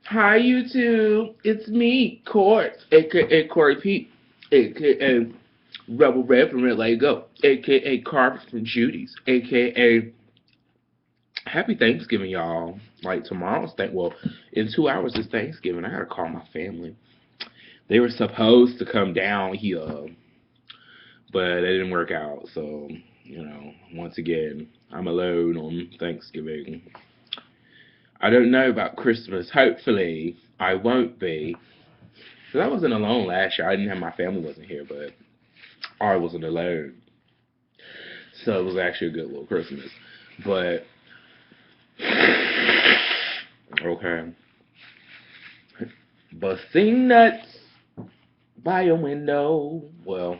Hi YouTube, it's me, Court, aka Corey Pete, aka Rebel Red from Red Let Go, aka Carver from Judy's, aka Happy Thanksgiving, y'all. Like tomorrow's in 2 hours is Thanksgiving. I gotta call my family. They were supposed to come down here, but it didn't work out. So, once again, I'm alone on Thanksgiving. I don't know about Christmas. Hopefully, I won't be. Cause I wasn't alone last year. I didn't have my family wasn't here, but I wasn't alone. So it was actually a good little Christmas. But okay. Busting nuts by a window. Well,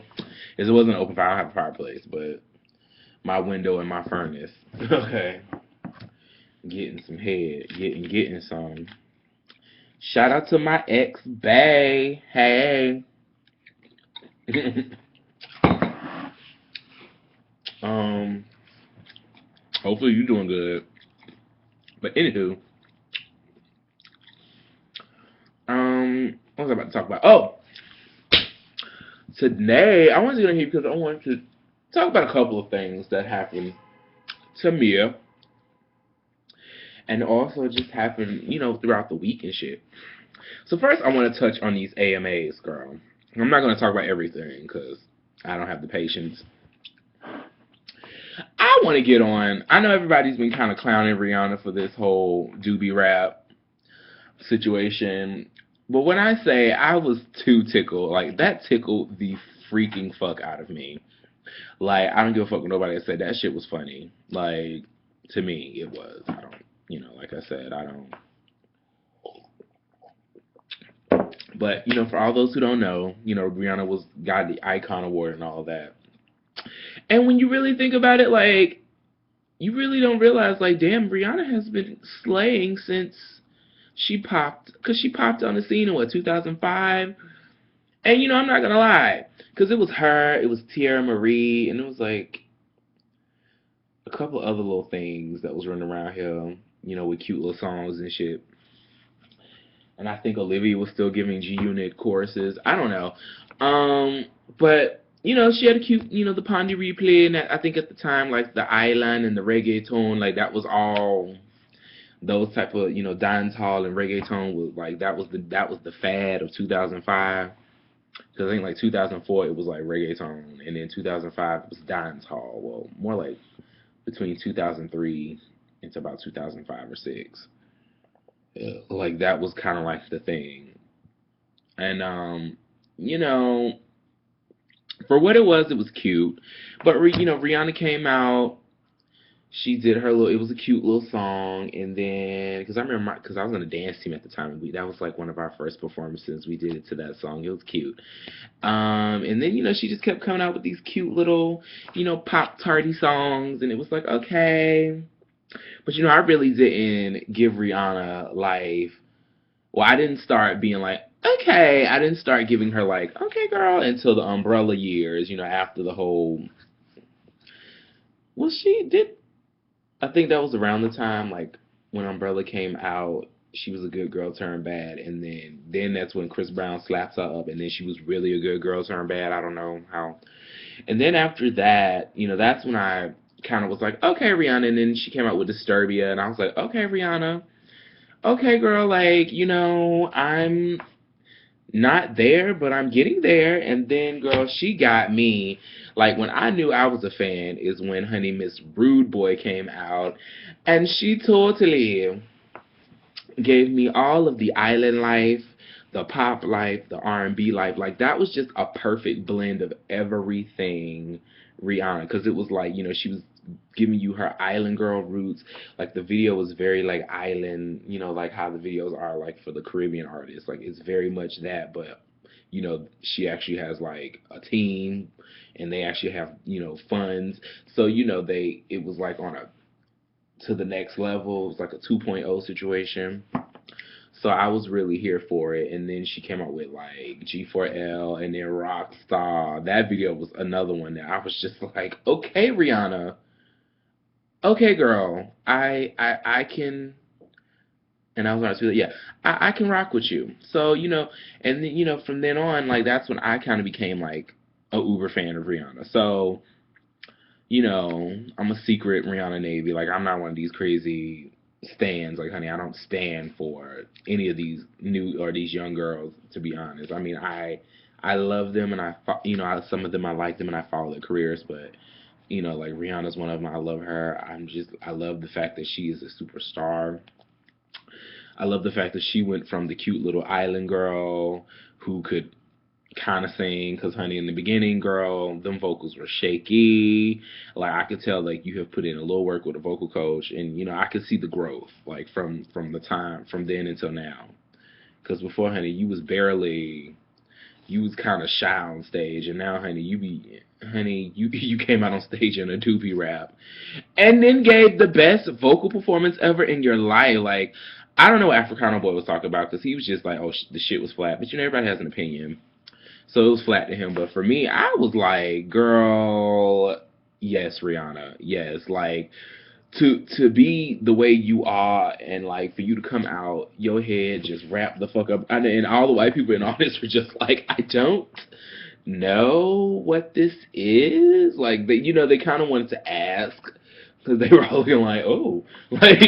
it wasn't open fire. I don't have a fireplace, but my window and my furnace. Okay. Getting some head. Getting some. Shout out to my ex bae. Hey. um Hopefully you're doing good. But anywho, what was I about to talk about? Oh, today I wanted to get in here because I wanted to talk about a couple of things that happened to Mia and also just happened, throughout the week and shit. So first I want to touch on these AMAs, girl. I'm not going to talk about everything because I don't have the patience. I want to get on. I know everybody's been kind of clowning Rihanna for this whole doobie rap situation. But when I say I was too tickled, like that tickled the freaking fuck out of me. Like I don't give a fuck what nobody that said that shit was funny. Like to me it was. I don't like I said, I don't. But for all those who don't know, Rihanna got the Icon Award and all that. And when you really think about it, like you really don't realize, like, damn, Rihanna has been slaying since she popped on the scene in what 2005. And I'm not gonna lie, because it was her, it was Tierra Marie, and it was like a couple other little things that was running around here, with cute little songs and shit. And I think Olivia was still giving G Unit choruses. I don't know, but she had a cute, the Pondy replay, and I think at the time, like the island and the reggaeton, like that was all those type of dance hall and reggaeton was like that was the fad of 2005. Because I think like 2004 it was like reggaeton, and then 2005 it was dance hall. Well, more like between 2003 into about 2005 or six. Like that was kind of like the thing, and you know, for what it was cute. But Rihanna came out, she did her little. It was a cute little song, and then because I remember, because I was on a dance team at the time, and that was like one of our first performances. We did it to that song. It was cute. And then she just kept coming out with these cute little, pop tarty songs, and it was like okay, but I really didn't give Rihanna life. Well, I didn't start being like okay. I didn't start giving her like okay, girl, until the Umbrella years. After the whole. Well, she did. I think that was around the time like when Umbrella came out. She was a good girl turned bad, and then that's when Chris Brown slaps her up, and then she was really a good girl turned bad. I don't know how. And then after that, that's when I kind of was like, okay, Rihanna. And then she came out with Disturbia, and I was like, okay, Rihanna, okay, girl, like I'm not there, but I'm getting there. And then, girl, she got me. Like when I knew I was a fan is when Honey Miss Rude Boy came out, and she totally gave me all of the island life, the pop life, the R&B life. Like that was just a perfect blend of everything Rihanna, because it was like she was giving you her island girl roots. Like the video was very like island, like how the videos are like for the Caribbean artists. Like it's very much that, but she actually has like a team, and they actually have funds. So they it was like on a to the next level. It was like a 2.0 situation. So I was really here for it. And then she came out with like G4L and then Rockstar. That video was another one that I was just like, okay, Rihanna. Okay, girl. I can And I was like, yeah, I can rock with you. So, and then, from then on, like, that's when I kind of became, like, a uber fan of Rihanna. So, I'm a secret Rihanna Navy. Like, I'm not one of these crazy stands. Like, honey, I don't stand for any of these new or these young girls, to be honest. I mean, I love them, and some of them I like them, and I follow their careers, but like Rihanna's one of them. I love her. I love the fact that she is a superstar. I love the fact that she went from the cute little island girl who could kind of sing, because honey, in the beginning, girl, them vocals were shaky. Like, I could tell, like, you have put in a little work with a vocal coach, and I could see the growth, like, from the time from then until now. Because before, honey, you was kind of shy on stage, and now, honey, you came out on stage in a doobie rap, and then gave the best vocal performance ever in your life. Like, I don't know what Africano Boy was talking about, because he was just like, oh, the shit was flat. But everybody has an opinion. So it was flat to him. But for me, I was like, girl, yes, Rihanna. Yes. Like, to be the way you are, and like for you to come out, your head just wrapped the fuck up. And all the white people in all this were just like, I don't know what this is. Like, they kind of wanted to ask, because they were all looking like, oh, like,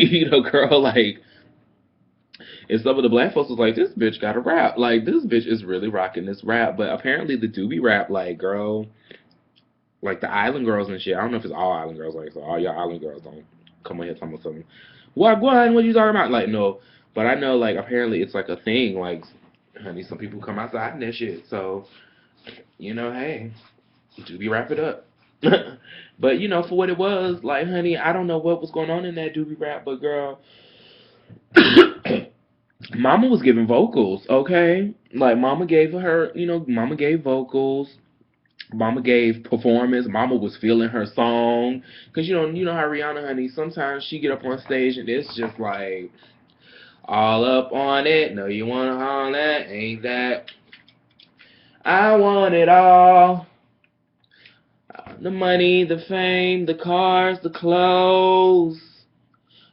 girl, like, and some of the black folks was like, this bitch got a rap. Like, this bitch is really rocking this rap. But apparently the doobie rap, like, girl, like the island girls and shit. I don't know if it's all island girls. Like, so all y'all island girls don't come on here talking about something. What are you talking about? Like, no. But I know, like, apparently it's like a thing. Like, honey, some people come outside and that shit. So, hey, doobie wrap it up. But, for what it was, like, honey, I don't know what was going on in that doobie rap, but girl, Mama was giving vocals, okay? Like, Mama gave vocals. Mama gave performance. Mama was feeling her song. Because, you know how Rihanna, honey, sometimes she get up on stage and it's just like, all up on it. No, you want all that? Ain't that? I want it all. The money, the fame, the cars, the clothes.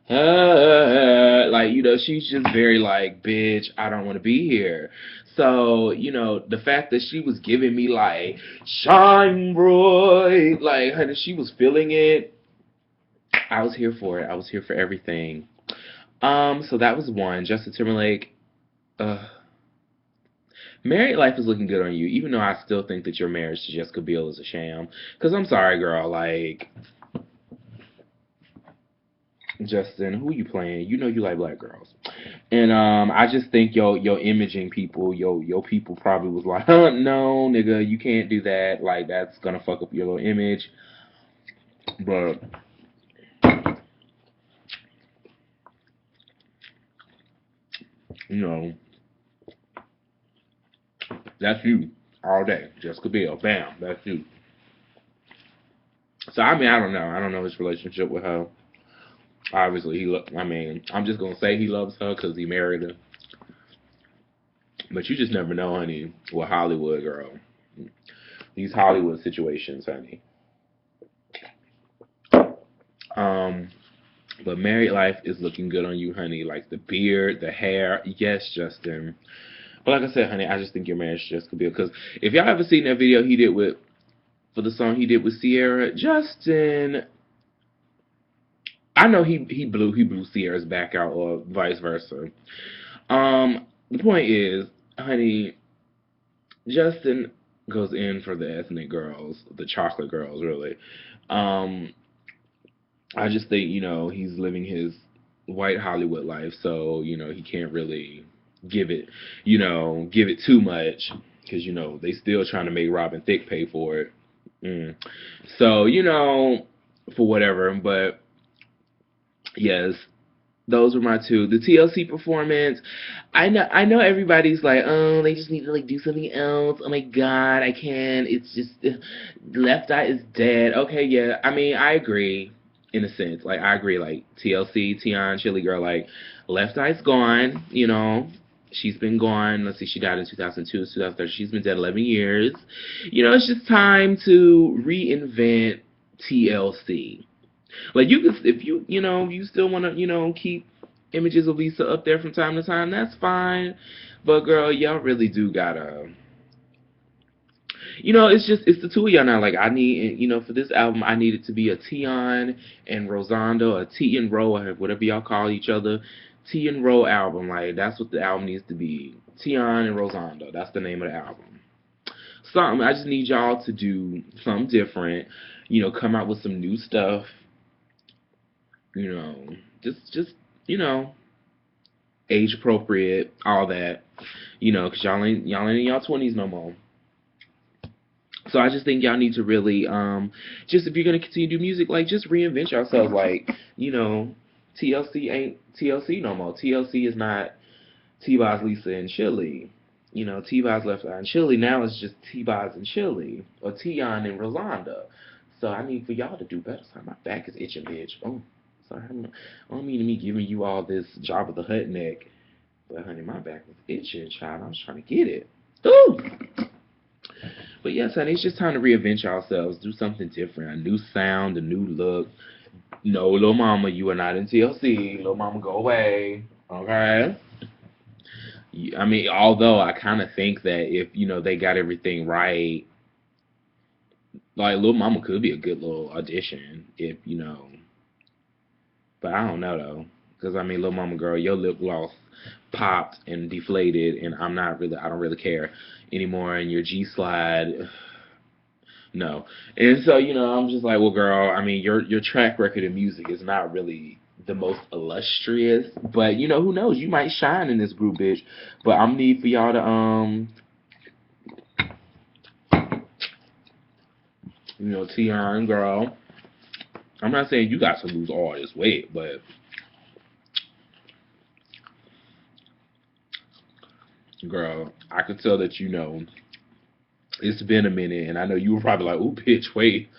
Like, she's just very like, bitch, I don't want to be here. So, the fact that she was giving me like, shine bright, like, honey, she was feeling it. I was here for it. I was here for everything. So that was one. Justin Timberlake, married life is looking good on you, even though I still think that your marriage to Jessica Biel is a sham. Because I'm sorry, girl, like, Justin, who you playing? You know you like black girls. And I just think your imaging people, your people probably was like, no, nigga, you can't do that. Like, that's gonna fuck up your little image. But that's you all day. Jessica Biel, bam, that's you. So I mean, I don't know. I don't know his relationship with her. Obviously, I'm just gonna say he loves her because he married her. But you just never know, honey, with Hollywood, girl. These Hollywood situations, honey. But married life is looking good on you, honey. Like the beard, the hair. Yes, Justin. But like I said, honey, I just think your marriage just could be, because if y'all ever seen that video he did for the song he did with Ciara, Justin, I know he blew Ciara's back out, or vice versa. The point is, honey, Justin goes in for the ethnic girls, the chocolate girls, really. I just think, he's living his white Hollywood life, so, he can't really give it, give it too much, because, they still trying to make Robin Thicke pay for it. So, for whatever, but, yes, those were my two. The TLC performance, I know everybody's like, oh, they just need to like do something else. Oh my god, I can't. It's just Left Eye is dead. Okay, yeah. I mean, I agree in a sense. Like, I agree. Like TLC, Tian, Chili Girl. Like, Left Eye's gone. She's been gone. Let's see, she died in 2002, 2003. She's been dead 11 years. It's just time to reinvent TLC. Like, you can, if you still want to, keep images of Lisa up there from time to time, that's fine. But girl, y'all really do gotta, it's the two of y'all now. Like I need, for this album, I need it to be a Tion and Rosando, a T and Ro, or whatever y'all call each other, T and Ro album. Like that's what the album needs to be. Tion and Rosando. That's the name of the album. Something. I just need y'all to do something different. Come out with some new stuff. Just age appropriate, all that. Cause y'all ain't in y'all 20s no more. So I just think y'all need to really, just if you're gonna continue to do music, like just reinvent yourselves. Like, TLC ain't TLC no more. TLC is not T-Boz, Lisa, and Chili. T-Boz left out and Chili. Now it's just T-Boz and Chili, or Tion and Rosanda. So I need for y'all to do better. Sorry, my back is itching, bitch. Oh, sorry. I don't mean to me giving you all this Jabba the Hutt neck, but honey, my back was itching, child. I was trying to get it. Ooh. But yes, honey, it's just time to reinvent yourselves. Do something different. A new sound, a new look. No, Lil Mama, you are not in TLC. Lil Mama, go away. Okay? I mean, although I kind of think that if, they got everything right, like, Lil Mama could be a good little audition if, But I don't know, though. Because, I mean, Lil Mama girl, your lip gloss popped and deflated, and I don't really care anymore. And your G-Slide, no. And so, I'm just like, well, girl, I mean, your track record in music is not really the most illustrious, but, who knows? You might shine in this group, bitch. But I'm need for y'all to, Tion, girl. I'm not saying you got to lose all this weight, but girl, I could tell that it's been a minute, and I know you were probably like, "Ooh, bitch, wait,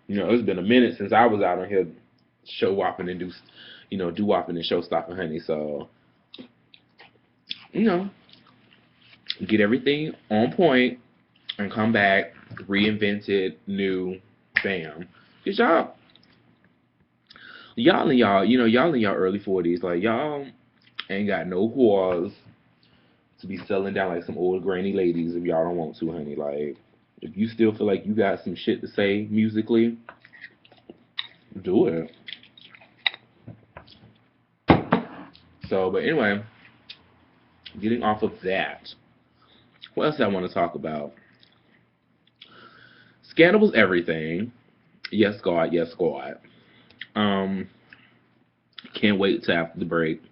it's been a minute since I was out on here show whopping and do whopping and show stopping, honey." So, get everything on point and come back reinvented, new, bam. Cause y'all in y'all early 40s, like y'all ain't got no quarters to be selling down like some old granny ladies if y'all don't want to, honey. Like, if you still feel like you got some shit to say musically, do it. So, but anyway, getting off of that, what else I want to talk about? Scandal was everything. Yes, God. Yes, God. Can't wait till after the break.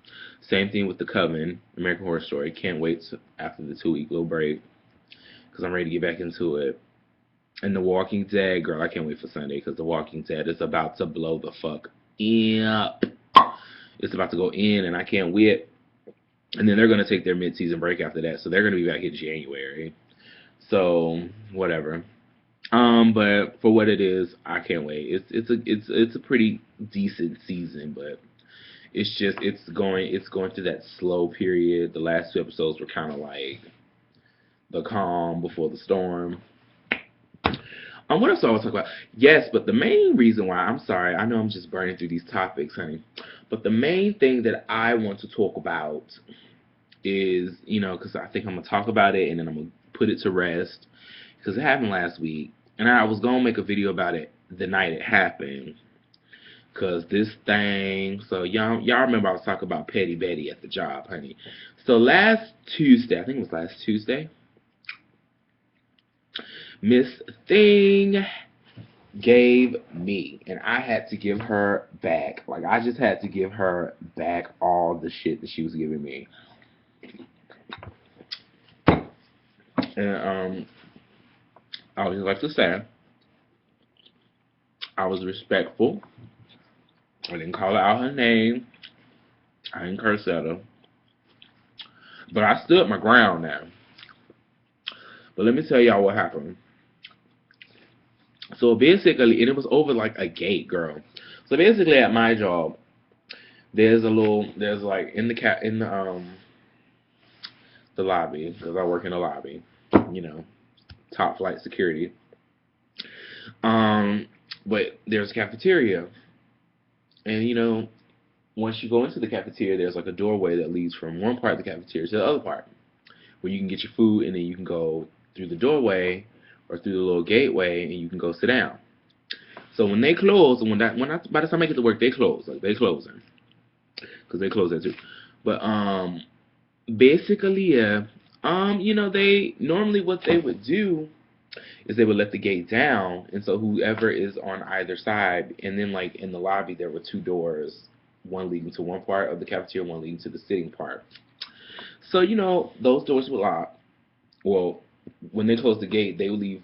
Same thing with The Coven, American Horror Story. Can't wait after the 2-week little break because I'm ready to get back into it. And The Walking Dead, girl, I can't wait for Sunday because The Walking Dead is about to blow the fuck up. It's about to go in, and I can't wait. And then they're going to take their mid-season break after that, so they're going to be back in January. So, whatever. But for what it is, I can't wait. It's a pretty decent season, but it's going through that slow period. The last 2 episodes were kind of like the calm before the storm. What else do I want to talk about? Yes, but the main reason why, I'm sorry, I know I'm just burning through these topics, honey, but the main thing that I want to talk about is, because I think I'm going to talk about it and then I'm going to put it to rest, because it happened last week, and I was going to make a video about it the night it happened, because this thing, so y'all remember I was talking about Petty Betty at the job, honey. So last Tuesday, I think it was last Tuesday, Miss Thing gave me, and I had to give her back. Like, I just had to give her back all the shit that she was giving me. And, I always like to say, I was respectful. I didn't call her out her name. I didn't curse at her. But I stood my ground now. But let me tell y'all what happened. So basically, and it was over like a gate, girl. So basically, at my job, there's like in the lobby, because I work in the lobby, top flight security. But there's a cafeteria, and once you go into the cafeteria, there's like a doorway that leads from one part of the cafeteria to the other part, where you can get your food, and then you can go through the doorway or through the little gateway, and you can go sit down. So when they close, by the time I get to work, they close. Like they closing, because they close that too. But basically, yeah. They normally what they would do is they would let the gate down, and so whoever is on either side, and then like in the lobby there were two doors, one leading to one part of the cafeteria, one leading to the sitting part. So those doors would lock. Well, when they close the gate, they would leave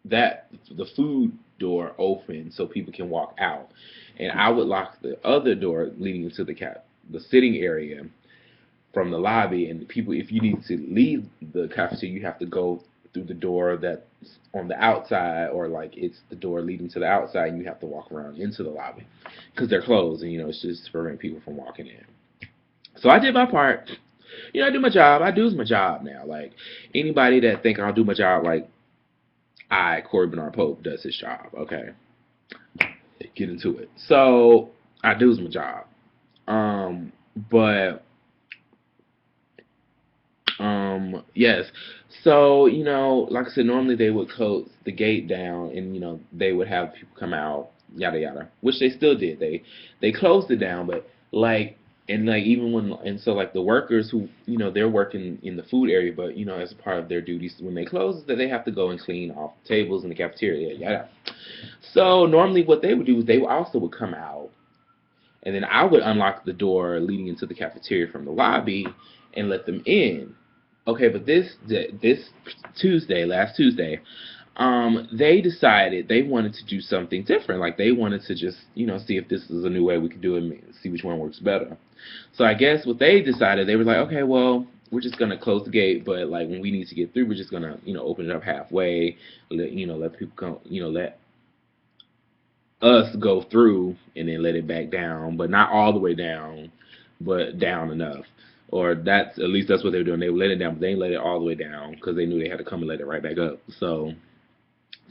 the food door open so people can walk out, and I would lock the other door leading into the sitting area from the lobby. And people, if you need to leave the cafeteria, you have to go through the door that's on the outside, or like it's the door leading to the outside, and you have to walk around into the lobby because they're closed, and it's just to prevent people from walking in. So I did my part. I do my job. I do my job now. Like anybody that think I'll do my job, like Corey Bernard Pope, does his job. Okay, get into it. So I do my job. But yes. So like I said, normally they would close the gate down, and they would have people come out, yada yada, which they still did. They closed it down, but like. And like even so like the workers who they're working in the food area, but as a part of their duties when they close, that they have to go and clean off tables in the cafeteria, yada. So normally what they would do is they also would come out, and then I would unlock the door leading into the cafeteria from the lobby and let them in. Okay, but this last Tuesday, they decided they wanted to do something different. Like they wanted to just see if this is a new way we could do it, and see which one works better. So I guess what they decided, they were like, okay, well, we're just gonna close the gate, but like when we need to get through, we're just gonna open it up halfway, let people come, let us go through, and then let it back down, but not all the way down, but down enough. Or at least that's what they were doing. They would let it down, but they didn't let it all the way down because they knew they had to come and let it right back up. So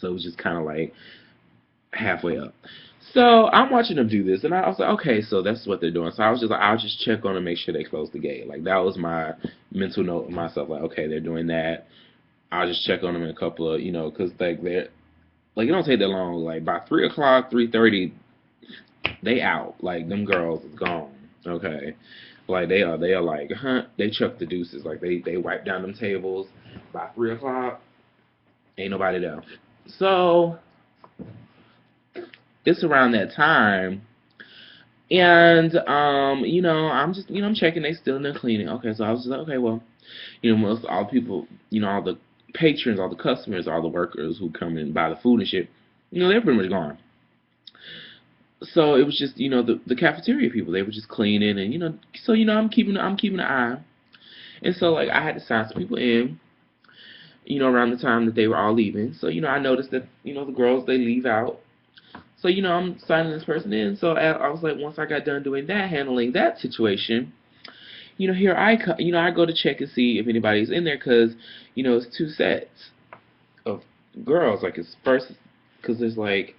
it was just kind of like halfway up. So I'm watching them do this, and I was like, okay, so that's what they're doing. So I was just like, I'll just check on them, make sure they close the gate. Like that was my mental note of myself. Like, okay, they're doing that. I'll just check on them in a couple of, because like they're like it don't take that long. Like by 3:00, 3:30, they out. Like them girls is gone. Okay, like they are like, they chuck the deuces. Like they wipe down them tables. By 3:00, ain't nobody there. So it's around that time, and I'm just I'm checking, they still in there cleaning. Okay, so I was just like, okay, well, most all the people, all the patrons, all the customers, all the workers who come and buy the food and shit, they're pretty much gone. So it was just the cafeteria people, they were just cleaning, and so I'm keeping an eye, and so like I had to sign some people in, around the time that they were all leaving. So I noticed that the girls, they leave out. So, I'm signing this person in. So I was like, once I got done doing that, handling that situation, here I come, I go to check and see if anybody's in there, because, it's two sets of girls. Like it's first, because there's like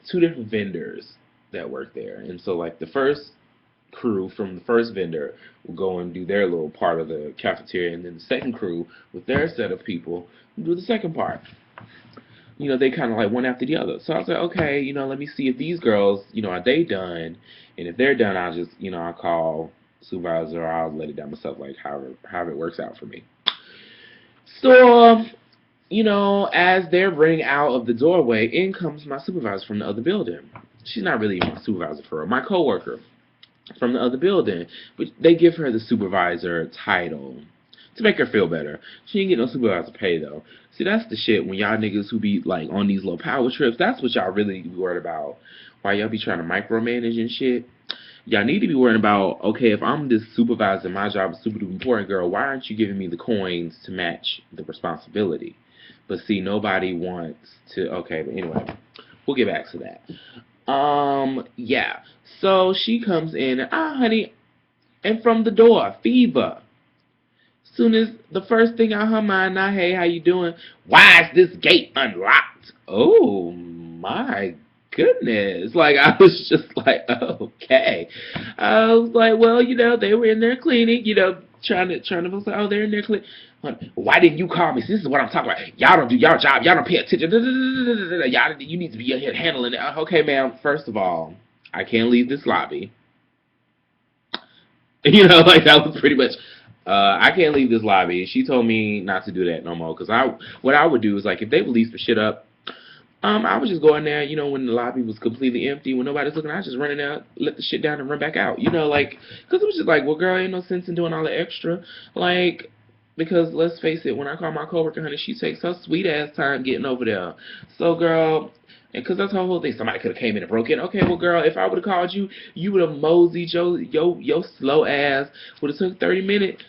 two different vendors that work there. And so like the first crew from the first vendor will go and do their little part of the cafeteria, and then the second crew with their set of people will do the second part. They kind of like one after the other. So I was like, okay, let me see if these girls, are they done? And if they're done, I'll just, I'll call supervisor, or I'll let it down myself, like however it works out for me. So, as they're running out of the doorway, in comes my supervisor from the other building. She's not really my supervisor for her, my coworker from the other building, but they give her the supervisor title to make her feel better. She didn't get no supervisor pay though. See, that's the shit when y'all niggas who be like on these little power trips, that's what y'all really be worried about. Why y'all be trying to micromanage and shit. Y'all need to be worrying about, okay, if I'm this supervisor, my job is super duper important, girl, why aren't you giving me the coins to match the responsibility? But see, nobody wants to, okay, but anyway, we'll get back to that. Yeah. So she comes in, and honey, and from the door, fever. Soon as the first thing out her mind, now, hey, how you doing? Why is this gate unlocked? Oh my goodness. Like, I was just like, oh, okay. I was like, well, they were in there cleaning, trying to say, oh, they're in there cleaning. Why didn't you call me? See, this is what I'm talking about. Y'all don't do y'all job. Y'all don't pay attention. Y'all, you need to be here handling it. Okay, ma'am. First of all, I can't leave this lobby. Like that was pretty much. I can't leave this lobby. She told me not to do that no more. Cause what I would do is like if they would leave some shit up, I would just go in there. When the lobby was completely empty, when nobody's looking, I just run in there, let the shit down, and run back out. Like, cause it was just like, well, girl, ain't no sense in doing all the extra, like. Because let's face it, when I call my coworker, honey, she takes her sweet ass time getting over there. So, girl, and because that's her whole thing. Somebody could have came in and broke in. Okay, well, girl, if I would have called you, you would have moseyed your slow ass. Would have took 30 minutes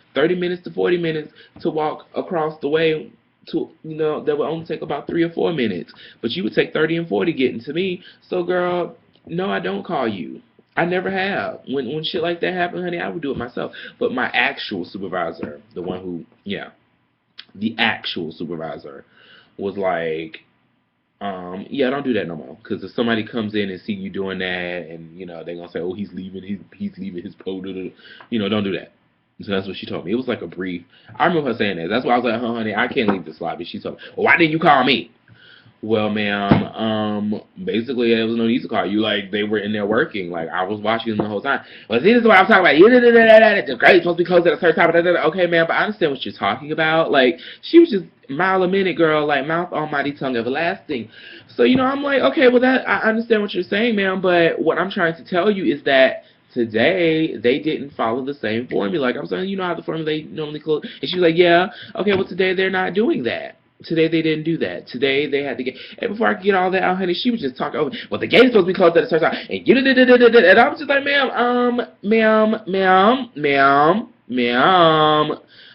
to 40 minutes to walk across the way. That would only take about 3 or 4 minutes. But you would take 30 and 40 getting to me. So, girl, no, I don't call you. I never have. When shit like that happened, honey, I would do it myself. But my actual supervisor, the one who, the actual supervisor was like, yeah, don't do that no more. Because if somebody comes in and see you doing that, and they're gonna say, oh, he's leaving his pole. Don't do that. So that's what she told me. It was like a brief. I remember her saying that. That's why I was like, honey, I can't leave this lobby. She told me, well, why didn't you call me? Well, ma'am, basically there was no need to call you. Like, they were in there working. Like, I was watching them the whole time. Well, see, this is what I'm talking about. The grade's supposed to be closed at a certain time. Okay, ma'am, but I understand what you're talking about. Like, she was just mile a minute, girl. Like, mouth almighty, tongue everlasting. So, I'm like, okay, well, I understand what you're saying, ma'am. But what I'm trying to tell you is that today, they didn't follow the same formula. Like, I'm saying, you know how the formula they normally close. And she was like, yeah, okay, well, today they're not doing that. Today they didn't do that. Today they had to get. And before I could get all that out, honey, she was just talking over. Well, the gate's supposed to be closed at a certain time, and and I was just like, ma'am.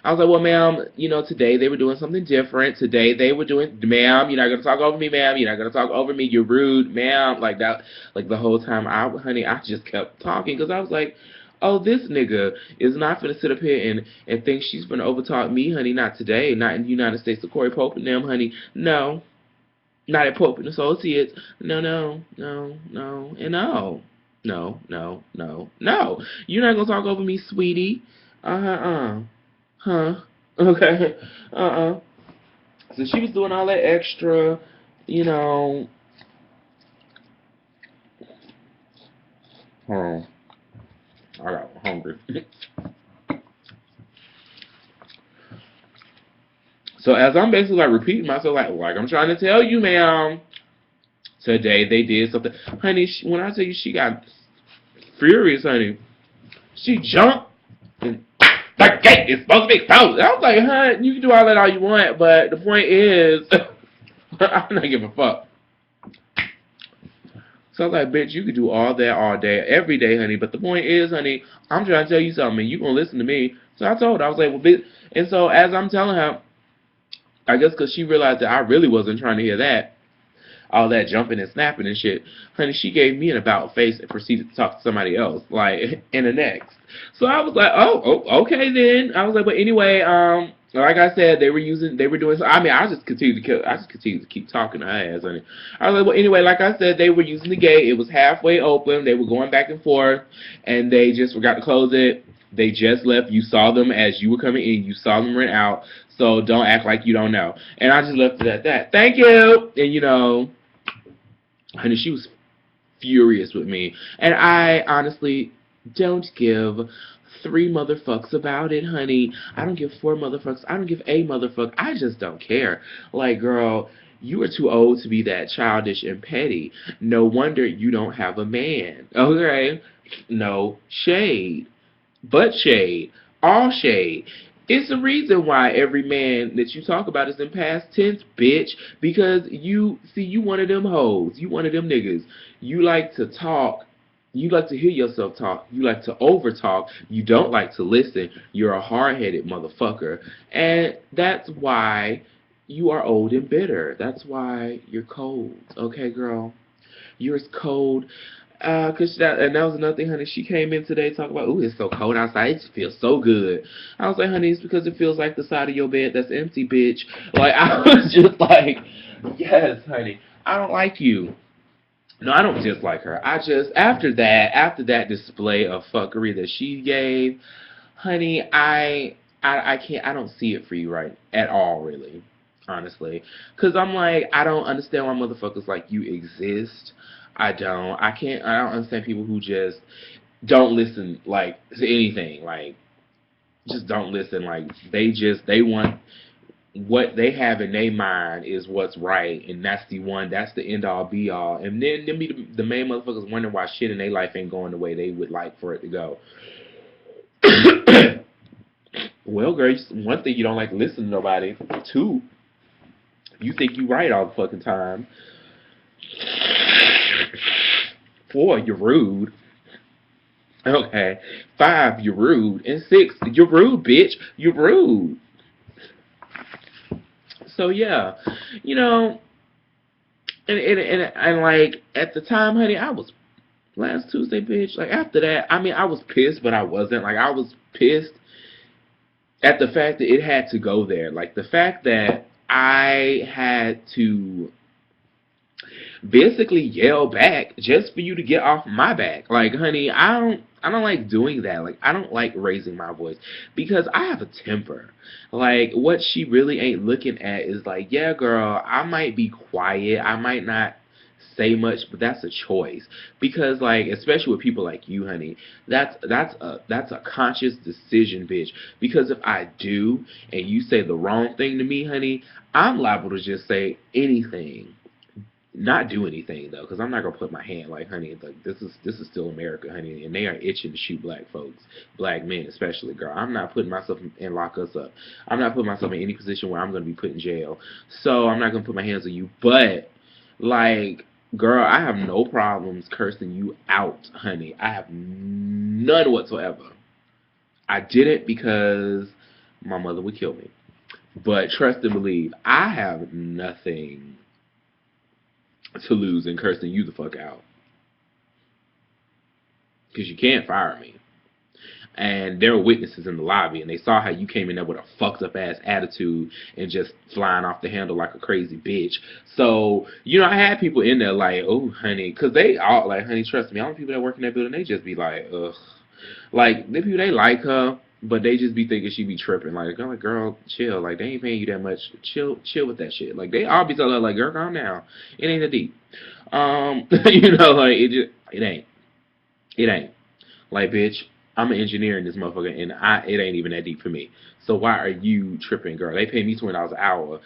I was like, well, ma'am, today they were doing something different. Today they were doing, ma'am, you're not gonna talk over me, ma'am. You're not gonna talk over me. You're rude, ma'am. Like that, like the whole time, I just kept talking because I was like. Oh, this nigga is not finna sit up here and think she's finna overtalk me, honey. Not today. Not in the United States of Corey Pope and them, honey. No. Not at Pope and Associates. No. And no. No. You're not gonna talk over me, sweetie. Huh. Okay. So she was doing all that extra, Hold on. I got hungry. So as I'm basically like repeating myself, like I'm trying to tell you, ma'am, today they did something, honey. When I tell you she got furious, honey, she jumped and the gate is supposed to be closed. I was like, huh, you can do all that all you want, but the point is, I'm not giving a fuck. So I was like, bitch, you could do all that all day, every day, honey. But the point is, honey, I'm trying to tell you something, and you gonna listen to me. So I told her, I was like, well, bitch. And so as I'm telling her, I guess because she realized that I really wasn't trying to hear that, all that jumping and snapping and shit, honey, she gave me an about face and proceeded to talk to somebody else, like, in the next. So I was like, oh, okay then. I was like, but anyway, like I said, they were doing. I mean, I just continued to keep talking to her ass, honey. I was like, well, anyway, like I said, they were using the gate. It was halfway open. They were going back and forth, and they just forgot to close it. They just left. You saw them as you were coming in. You saw them run out. So don't act like you don't know. And I just left it at that. Thank you. And honey, she was furious with me, and I honestly don't give 3 motherfucks about it, honey. I don't give 4 motherfucks. I don't give a motherfuck. I just don't care. Like, girl, you are too old to be that childish and petty. No wonder you don't have a man. Okay? No shade. But shade. All shade. It's the reason why every man that you talk about is in past tense, bitch. Because you one of them hoes. You one of them niggas. You like to talk. You like to hear yourself talk. You like to overtalk. You don't like to listen. You're a hard-headed motherfucker. And that's why you are old and bitter. That's why you're cold. Okay, girl? You're as cold. And that was another thing, honey. She came in today talking about, ooh, it's so cold outside. It feels so good. I was like, honey, it's because it feels like the side of your bed that's empty, bitch. Like, I was just like, yes, honey. I don't like you. No, I don't dislike her. I just after that display of fuckery that she gave, honey, I can't. I don't see it for you right at all, really, honestly. Cause I'm like, I don't understand why motherfuckers like you exist. I don't. I can't. I don't understand people who just don't listen like to anything. Like just don't listen. Like they want what they have in their mind is what's right, and that's the one, that's the end all be all. And then them be the main motherfuckers wondering why shit in their life ain't going the way they would like for it to go. Well, girl, one thing, you don't like to listen to nobody. Two, you think you right all the fucking time. Four, you're rude. Okay. Five, you're rude. And six, you're rude, bitch. You're rude. So yeah, you know, and like at the time, honey, I was last Tuesday, bitch. Like after that, I mean, I was pissed, but I wasn't. Like I was pissed at the fact that it had to go there. Like the fact that I had to basically yell back just for you to get off my back. Like, honey, I don't like doing that. Like, I don't like raising my voice because I have a temper. Like, what she really ain't looking at is like, yeah, girl, I might be quiet. I might not say much, but that's a choice. Because like, especially with people like you, honey, that's a conscious decision, bitch. Because if I do and you say the wrong thing to me, honey, I'm liable to just say anything, not do anything though, because I'm not gonna put my hand, like, honey, like this is still America, honey, and they are itching to shoot black folks, black men especially, girl. I'm not putting myself and lock us up. I'm not putting myself in any position where I'm gonna be put in jail. So I'm not gonna put my hands on you. But like, girl, I have no problems cursing you out, honey. I have none whatsoever. I did it because my mother would kill me. But trust and believe, I have nothing to lose in cursing you the fuck out. Because you can't fire me. And there were witnesses in the lobby, and they saw how you came in there with a fucked up ass attitude and just flying off the handle like a crazy bitch. So, I had people in there like, oh, honey, because they all, like, honey, trust me, all the people that work in that building, they just be like, ugh. Like, the people, they like her, but they just be thinking she be tripping. Like, I'm like, girl, chill. Like, they ain't paying you that much. Chill with that shit. Like, they all be telling her, like, girl, calm down. It ain't that deep. Like, it ain't. It ain't. Like, bitch, I'm an engineer in this motherfucker, and it ain't even that deep for me. So why are you tripping, girl? They pay me $20 an hour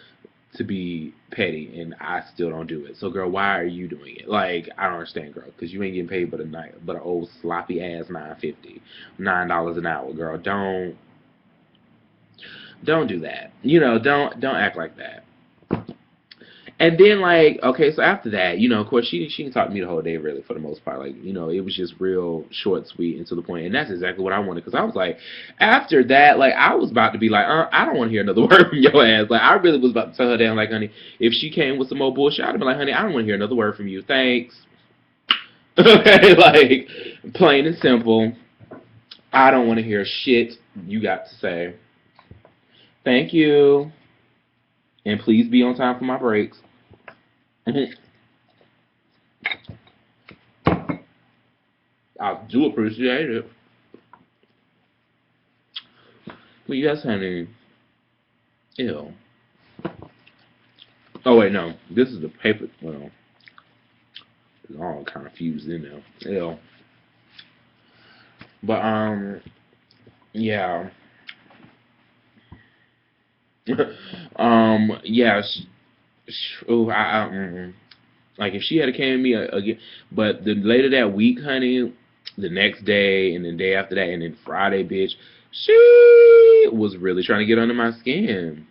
to be petty, and I still don't do it. So, girl, why are you doing it? Like, I don't understand, girl, because you ain't getting paid but an old sloppy ass $9.50, $9 an hour, girl. Don't do that. Don't act like that. And then, like, okay, so after that, of course, she can talk to me the whole day, really, for the most part. Like, it was just real short, sweet, and to the point. And that's exactly what I wanted, because I was like, after that, like, I was about to be like, I don't want to hear another word from your ass. Like, I really was about to tell her down, like, honey, if she came with some more bullshit, I'd have been like, honey, I don't want to hear another word from you. Thanks. Okay, like, plain and simple. I don't want to hear shit you got to say. Thank you. And please be on time for my breaks. I do appreciate it. But yes, honey. Ew. Oh wait, no. This is the paper. Well, it's all kind of fused in there. Ew. But yeah. Yeah. Oh, like if she had came to me again, but the later that week, honey, the next day and the day after that, and then Friday, bitch, she was really trying to get under my skin.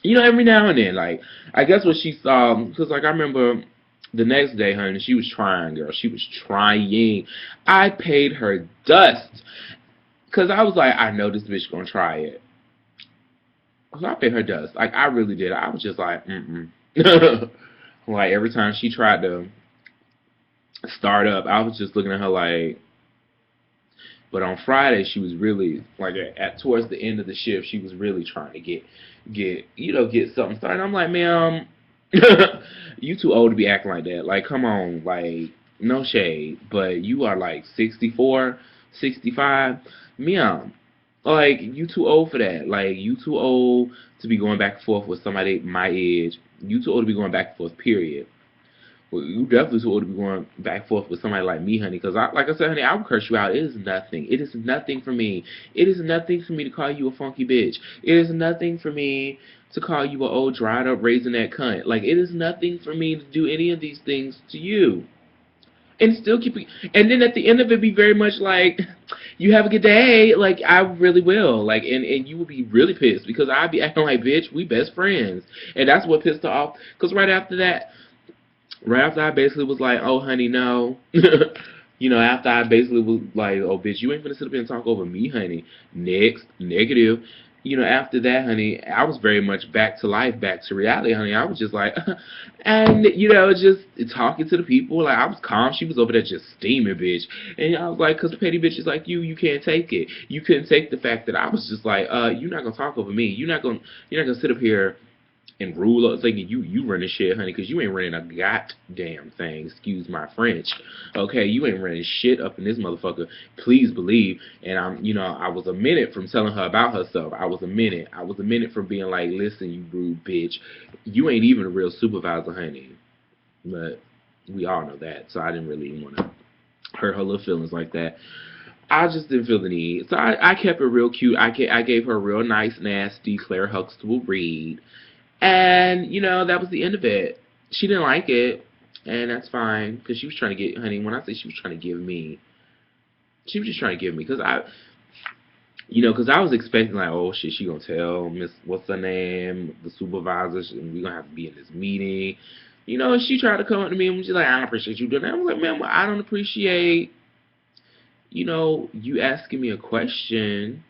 Every now and then, like, I guess what she saw, because, like, I remember the next day, honey, she was trying, girl. She was trying. I paid her dust, because I was like, I know this bitch gonna try it. So I paid her dust. Like, I really did. I was just like, mm-mm. Like, every time she tried to start up, I was just looking at her like, but on Friday, she was really, like, towards the end of the shift, she was really trying to get something started. I'm like, ma'am, You too old to be acting like that. Like, come on, like, no shade, but you are like 64, 65. Meow. Like, you too old for that. Like, you too old to be going back and forth with somebody my age. You too old to be going back and forth, period. Well, you definitely too old to be going back and forth with somebody like me, honey. Because, like I said, honey, I will curse you out. It is nothing. It is nothing for me. It is nothing for me to call you a funky bitch. It is nothing for me to call you an old dried up raisin that cunt. Like, it is nothing for me to do any of these things to you. And still keep it. And then at the end of it, be very much like, you have a good day. Like, I really will. Like, and you will be really pissed because I'd be acting like, bitch, we best friends. And that's what pissed her off. Because right after I basically was like, oh, honey, no. After I basically was like, oh, bitch, you ain't gonna sit up here and talk over me, honey. Next, negative. After that, honey, I was very much back to life, back to reality, honey. I was just like, and, just talking to the people. Like, I was calm. She was over there just steaming, bitch. And I was like, because petty bitches like you can't take it. You couldn't take the fact that I was just like, you're not gonna talk over me. You're not gonna sit up here and rule up thinking you running shit, honey, because you ain't running a goddamn thing. Excuse my French. Okay, you ain't running shit up in this motherfucker. Please believe. And I was a minute from telling her about herself. I was a minute. From being like, listen, you rude bitch. You ain't even a real supervisor, honey. But we all know that. So I didn't really want to hurt her little feelings like that. I just didn't feel the need. So I kept it real cute. I gave her a real nice, nasty Claire Huxtable read. And, that was the end of it. She didn't like it, and that's fine, because she was trying to get, honey, when I say she was trying to give me, she was just trying to give me, because I was expecting, like, oh, shit, she gonna tell Miss, what's her name, the supervisor, and we gonna have to be in this meeting. She tried to come up to me, and she's like, I don't appreciate you doing that. I was like, man, I don't appreciate, you asking me a question.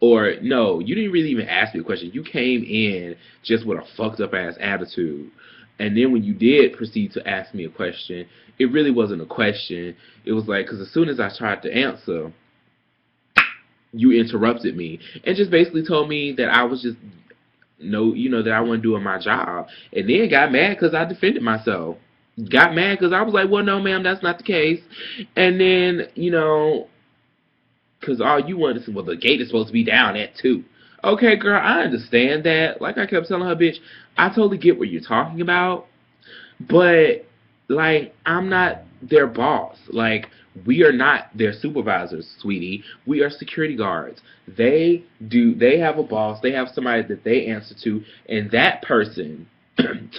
Or, no, you didn't really even ask me a question. You came in just with a fucked up ass attitude. And then when you did proceed to ask me a question, it really wasn't a question. It was like, because as soon as I tried to answer, you interrupted me. And just basically told me that I was just, that I wasn't doing my job. And then got mad because I defended myself. Got mad because I was like, well, no, ma'am, that's not the case. And then, because all you want is, well, the gate is supposed to be down at 2. Okay, girl, I understand that. Like I kept telling her, bitch, I totally get what you're talking about. But, like, I'm not their boss. Like, we are not their supervisors, sweetie. We are security guards. They have a boss. They have somebody that they answer to. And that person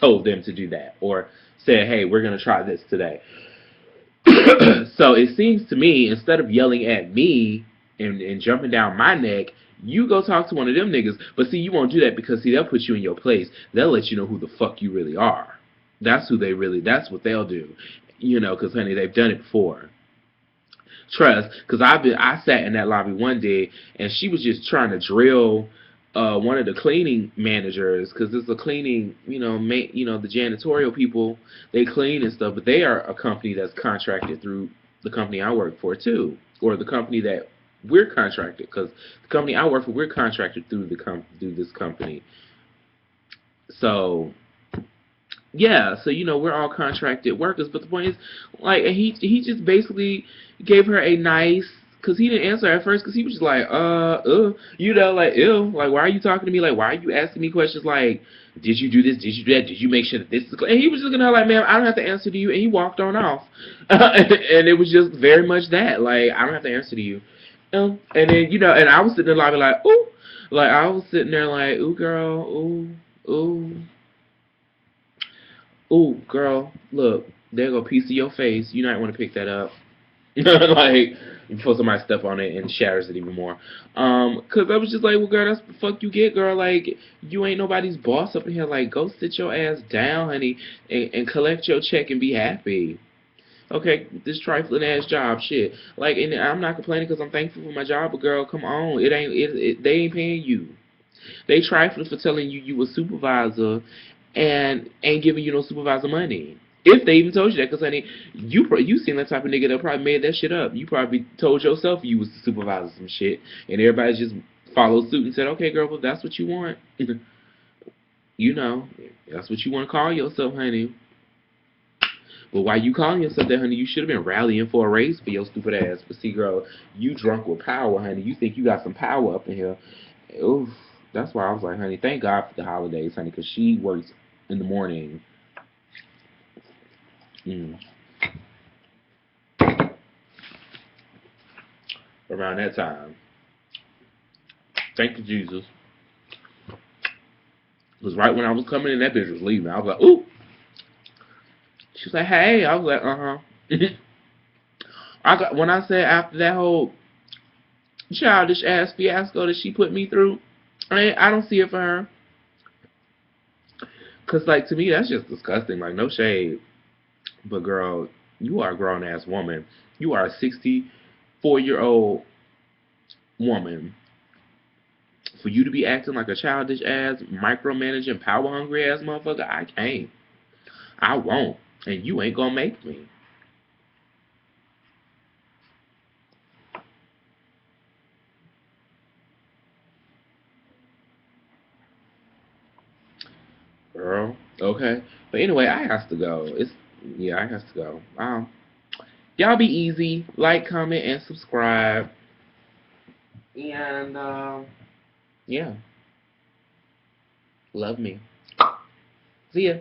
told them to do that. Or said, hey, we're going to try this today. So it seems to me, instead of yelling at me and jumping down my neck, you go talk to one of them niggas. But see, you won't do that because, see, they'll put you in your place. They'll let you know who the fuck you really are. That's what they'll do. Because, honey, they've done it before. Trust, because I sat in that lobby one day, and she was just trying to drill one of the cleaning managers, because it's a cleaning, the janitorial people, they clean and stuff, but they are a company that's contracted through the company I work for too, or the company that we're contracted, because the company I work for, we're contracted through this company. So yeah, so we're all contracted workers, but the point is, like, he just basically gave her a nice, because he didn't answer at first, because he was just like, like, ew, like, why are you talking to me? Like, why are you asking me questions like, did you do this? Did you do that? Did you make sure that this is clear? And he was just looking at her like, ma'am, I don't have to answer to you, and he walked on off. And it was just very much that, like, I don't have to answer to you. And then, and I was sitting in the lobby like, ooh, like, I was sitting there like, ooh, girl, ooh. Ooh, girl, look, there go a piece of your face. You might want to pick that up. Like, before somebody step on it and shatters it even more. Cause I was just like, well, girl, that's the fuck you get, girl. Like, you ain't nobody's boss up in here. Like, go sit your ass down, honey, and collect your check and be happy. Okay, this trifling ass job, shit. Like, and I'm not complaining because I'm thankful for my job, but girl, come on, they ain't paying you. They trifling for telling you a supervisor and ain't giving you no supervisor money. If they even told you that, because, honey, you seem that type of nigga that probably made that shit up. You probably told yourself you was the supervisor some shit, and everybody just followed suit and said, okay, girl, well, that's what you want. You know, that's what you want to call yourself, honey. But while you calling yourself that, honey, you should have been rallying for a raise for your stupid ass. But see, girl, you drunk with power, honey. You think you got some power up in here. Oof. That's why I was like, honey, thank God for the holidays, honey, because she works in the morning. Mm. Around that time. Thank you, Jesus. It was right when I was coming in, that bitch was leaving. I was like, ooh. She was like, hey. I was like, uh-huh. When I said after that whole childish ass fiasco that she put me through, I don't see it for her. Cause like to me that's just disgusting. Like no shade, but girl, you are a grown ass woman. You are a 64-year-old woman. For you to be acting like a childish ass, micromanaging, power hungry ass motherfucker, I can't. I won't, and you ain't gonna make me. Girl. Okay. But anyway, I has to go. I has to go. Y'all be easy. Like, comment, and subscribe. And yeah. Love me. See ya.